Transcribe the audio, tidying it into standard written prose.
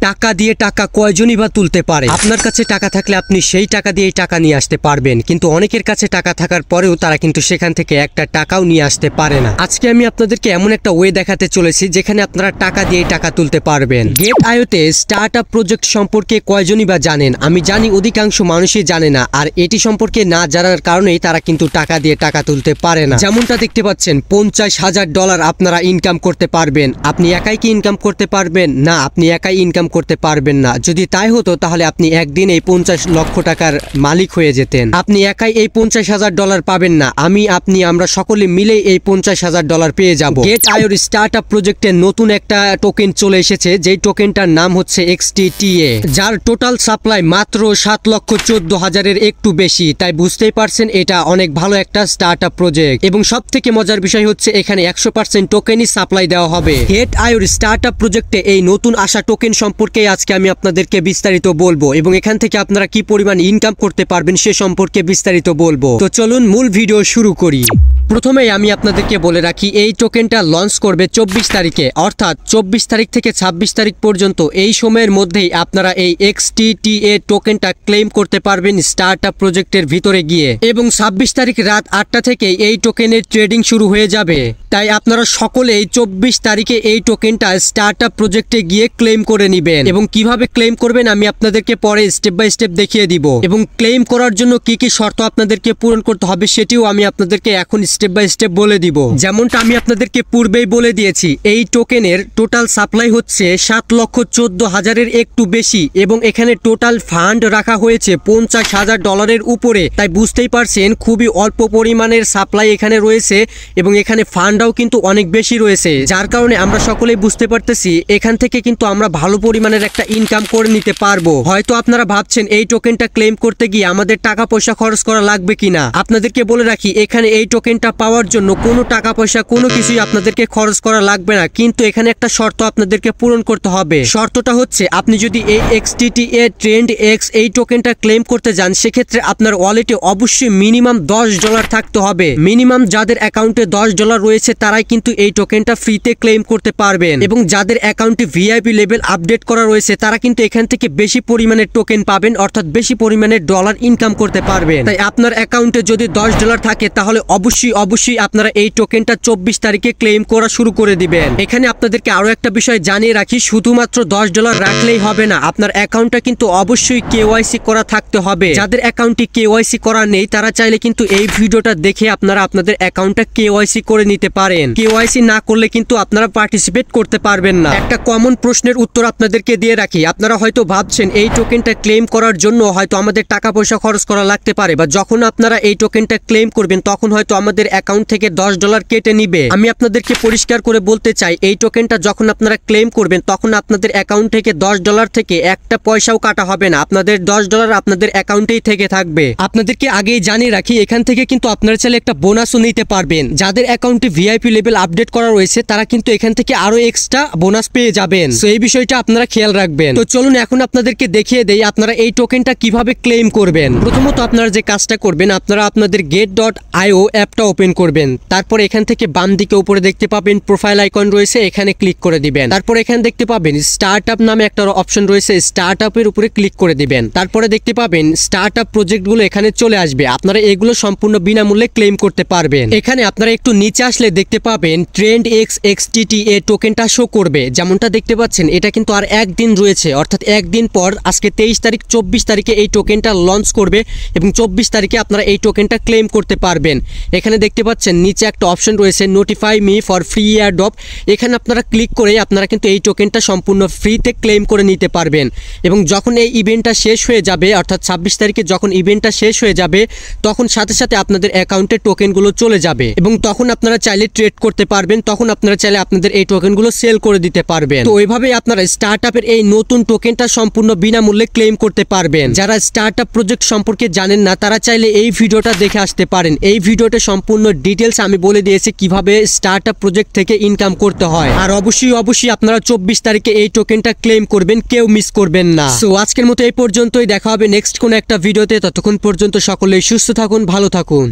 টাকা দিয়ে টাকা কয়জনই বা তুলতে পারে? আপনার কাছে টাকা থাকলে আপনি সেই টাকা দিয়েই টাকা নিয়ে আসতে পারবেন, কিন্তু অনেকের কাছে টাকা থাকার পরেও তারা কিন্তু সেখান থেকে একটা টাকাও নিয়ে আসতে পারে না। আজকে আমি আপনাদেরকে এমন একটা ওয়ে দেখাতে চলেছি যেখানে আপনারা টাকা দিয়েই টাকা তুলতে পারবেন। Get.io-তে স্টার্টআপ প্রজেক্ট সম্পর্কে কয়জনই বা জানেন? আমি জানি অধিকাংশ মানুষই জানে না, আর এটি সম্পর্কে না জানার কারণেই তারা কিন্তু টাকা দিয়ে টাকা তুলতে পারে না। যেমনটা দেখতে পাচ্ছেন, $50,000 আপনারা ইনকাম করতে পারবেন। আপনি একাই কি ইনকাম করতে পারবেন? না, আপনি একাই ইনকাম করতে পারবেন না। যদি তাই হতো তাহলে আপনি একদিন এই 50 লক্ষ টাকার মালিক হয়ে যেতেন। আপনি একাই এই $50,000 পাবেন না, আমরা সকলে মিলে এই $50,000 পেয়ে যাব। Get.io-র স্টার্টআপ প্রজেক্টের নতুন একটা টোকেন চলে এসেছে, যেই টোকেনটার নাম হচ্ছে XTTA, যার টোটাল সাপ্লাই মাত্র 7,14,000-এর একটু বেশি। তাই বুঝতেই পারছেন এটা অনেক ভালো একটা স্টার্টআপ প্রজেক্ট। এবং সব থেকে মজার বিষয় হচ্ছে এখানে 100% টোকেনই সাপ্লাই দেওয়া হবে। Get.io-র স্টার্টআপ প্রজেক্টে এই নতুন আসা টোকেন সম্পর্কে আজকে আমি আপনাদেরকে বিস্তারিত বলবো, এবং এখান থেকে আপনারা কি পরিমাণ ইনকাম করতে পারবেন সে সম্পর্কে বিস্তারিত বলবো। তো চলুন মূল ভিডিও শুরু করি। প্রথমেই আমি আপনাদেরকে বলে রাখি, এই টোকেনটা লঞ্চ করবে 24 তারিখে, অর্থাৎ 24 তারিখ থেকে 26 তারিখ পর্যন্ত এই সময়ের মধ্যেই আপনারা এই XTTA টোকেনটা ক্লেম করতে পারবেন স্টার্টআপ প্রজেক্টের ভিতরে গিয়ে, এবং 26 তারিখ রাত 8টা থেকে এই টোকেনের ট্রেডিং শুরু হয়ে যাবে। তাই আপনারা সকলেই 24 তারিখে এই টোকেনটা স্টার্টআপ প্রজেক্টে গিয়ে ক্লেম করে নেবেন। এবং কিভাবে ক্লেম করবেন আমি আপনাদেরকে পরে স্টেপ বাই স্টেপ দেখিয়ে দিব, এবং ক্লেম করার জন্য কি কি শর্ত আপনাদেরকে পূরণ করতে হবে সেটিও আমি আপনাদেরকে এখন স্টেপ বাই স্টেপ বলে দিব। যেমনটা আমি আপনাদেরকে পূর্বেই বলে দিয়েছি, এই টোকেনের টোটাল সাপ্লাই হচ্ছে 7,14,000-এর একটু বেশি, এবং এখানে টোটাল ফান্ড রাখা হয়েছে $50,000-এর উপরে। তাই বুঝতেই পারছেন খুবই অল্প পরিমাণের সাপ্লাই এখানে রয়েছে, এবং এখানে ফান্ডটাও কিন্তু অনেক বেশি রয়েছে, যার কারণে আমরা সকলেই বুঝতে পারতেছি এখান থেকে কিন্তু আমরা ভালো পরিমাণের একটা ইনকাম করে নিতে পারবো। হয়তো আপনারা ভাবছেন এই টোকেনটা ক্লেম করতে গিয়ে আমাদের টাকা পয়সা খরচ করা লাগবে কিনা। আপনাদেরকে বলে রাখি, এখানে এই টোকেনটা পাওয়ার জন্য কোনো টাকা পয়সা কোনো কিছুই আপনাদেরকে খরচ করা লাগবে না, কিন্তু এখানে একটা শর্ত আপনাদেরকে পূরণ করতে হবে। শর্তটা হচ্ছে, আপনি যদি এই XTTA ট্রেন্ড X এই টোকেনটা ক্লেম করতে যান, সেক্ষেত্রে আপনার ওয়ালেটে অবশ্যই মিনিমাম $10 থাকতে হবে। মিনিমাম যাদের অ্যাকাউন্টে $10 রয়েছে তারাই কিন্তু এই টোকেনটা ফ্রিতে ক্লেম করতে পারবেন, এবং যাদের অ্যাকাউন্টে VIP লেভেল আপডেট করা রয়েছে তারা কিন্তু এখান থেকে বেশি পরিমাণের টোকেন পাবেন, অর্থাৎ বেশি পরিমাণের ডলার ইনকাম করতে পারবেন। তাই আপনার অ্যাকাউন্টে যদি $10 থাকে তাহলে অবশ্যই আপনারা এই টোকেনটা 24 তারিখে ক্লেম করা শুরু করে দিবেন। এখানে আপনাদেরকে আরো একটা বিষয় জানিয়ে রাখি, শুধুমাত্র $10 রাখলেই হবে না, আপনার অ্যাকাউন্টটা কিন্তু অবশ্যই KYC করা থাকতে হবে। যাদের অ্যাকাউন্টে KYC করা নেই তারা চাইলে কিন্তু এই ভিডিওটা দেখে আপনারা আপনাদের অ্যাকাউন্টটা KYC করে নিতে পারেন। KYC না করলে কিন্তু আপনারা পার্টিসিপেট করতে পারবেন না। একটা কমন প্রশ্নের উত্তর আপনাদেরকে দিয়ে রাখি, আপনারা হয়তো ভাবছেন এই টোকেনটা ক্লেম করার জন্য হয়তো আমাদের টাকা পয়সা খরচ করা লাগতে পারে, বা যখন আপনারা এই টোকেনটা ক্লেম করবেন তখন হয়তো আমাদের অ্যাকাউন্ট থেকে $10 কেটে নিবে। আমি আপনাদেরকে পরিষ্কার করে বলতে চাই, এই টোকেনটা যখন আপনারা ক্লেম করবেন তখন আপনাদের অ্যাকাউন্ট থেকে $10 থেকে একটা পয়সাও কাটা হবে না, আপনাদের $10 আপনাদের অ্যাকাউন্টেই থেকে থাকবে। আপনাদেরকে আগেই জানিয়ে রাখি, এখান থেকে কিন্তু আপনারা চাইলে একটা বোনাসও নিতে পারবেন। যাদের অ্যাকাউন্টে VIP লেভেল আপডেট করা রয়েছে তারা কিন্তু এখান থেকে আরো এক্সট্রা বোনাস পেয়ে যাবেন। সো এই বিষয়টা আপনারা খেয়াল রাখবেন। তো চলুন এখন আপনাদেরকে দেখিয়ে দেই আপনারা এই টোকেনটা কিভাবে ক্লেম করবেন। প্রথমত আপনারা যে কাজটা করবেন, আপনারা আপনাদের Get.io অ্যাপটা ওপেন করবেন। তারপর এখান থেকে বাম দিকে উপরে দেখতে পাবেন প্রোফাইল আইকন রয়েছে, এখানে ক্লিক করে দিবেন। তারপর এখানে দেখতে পাবেন স্টার্টআপ নামে একটা অপশন রয়েছে, স্টার্টআপের উপরে ক্লিক করে দিবেন। তারপরে দেখতে পাবেন স্টার্টআপ প্রজেক্টগুলো এখানে চলে আসবে, আপনারা এগুলো সম্পূর্ণ বিনামূল্যে ক্লেম করতে পারবেন। এখানে আপনারা একটু নিচে আসলে দেখতে পাবেন ট্রেন্ড X XTTA টোকেনটা শো করবে। যেমনটা দেখতে পাচ্ছেন এটা কিন্তু আর একদিন রয়েছে, অর্থাৎ একদিন পর আজকে 23 তারিখ 24 তারিখে এই টোকেনটা লঞ্চ করবে, এবং 24 তারিখে আপনারা এই টোকেনটা ক্লেম করতে পারবেন। এখানে দেখতে পাচ্ছেন নিচে একটা অপশন রয়েছে notify me for free airdrop, এখানে আপনারা ক্লিক করে আপনারা কিন্তু এই টোকেনটা সম্পূর্ণ ফ্রিতে ক্লেম করে নিতে পারবেন। এবং যখন এই ইভেন্টটা শেষ হয়ে যাবে, অর্থাৎ 26 তারিখে যখন ইভেন্টটা শেষ হয়ে যাবে তখন সাথে সাথে আপনাদের অ্যাকাউন্টে টোকেনগুলো চলে যাবে, এবং তখন আপনারা চাইলে ট্রেড করতে পারবেন, তখন আপনারা চাইলে আপনাদের এই টোকেনগুলো সেল করে দিতে পারবেন। তো ওইভাবেই আপনারা স্টার্টআপের এই নতুন টোকেনটা সম্পূর্ণ বিনামূল্যে ক্লেম করতে পারবেন। যারা স্টার্টআপ প্রজেক্ট সম্পর্কে জানেন না তারা চাইলে এই ভিডিওটা দেখে আসতে পারেন। এই ভিডিওটা সম্পূর্ণ ডিটেলস আমি বলে দিয়েছি কিভাবে স্টার্টআপ প্রজেক্ট থেকে ইনকাম করতে হয়। আর অবশ্যই আপনারা 24 তারিখে এই টোকেনটা ক্লেম করবেন, কেউ মিস করবেন না। সো আজকের মতো এই পর্যন্তই, দেখা হবে নেক্সট কোন একটা ভিডিওতে। ততক্ষণ পর্যন্ত সকলেই সুস্থ থাকুন, ভালো থাকুন।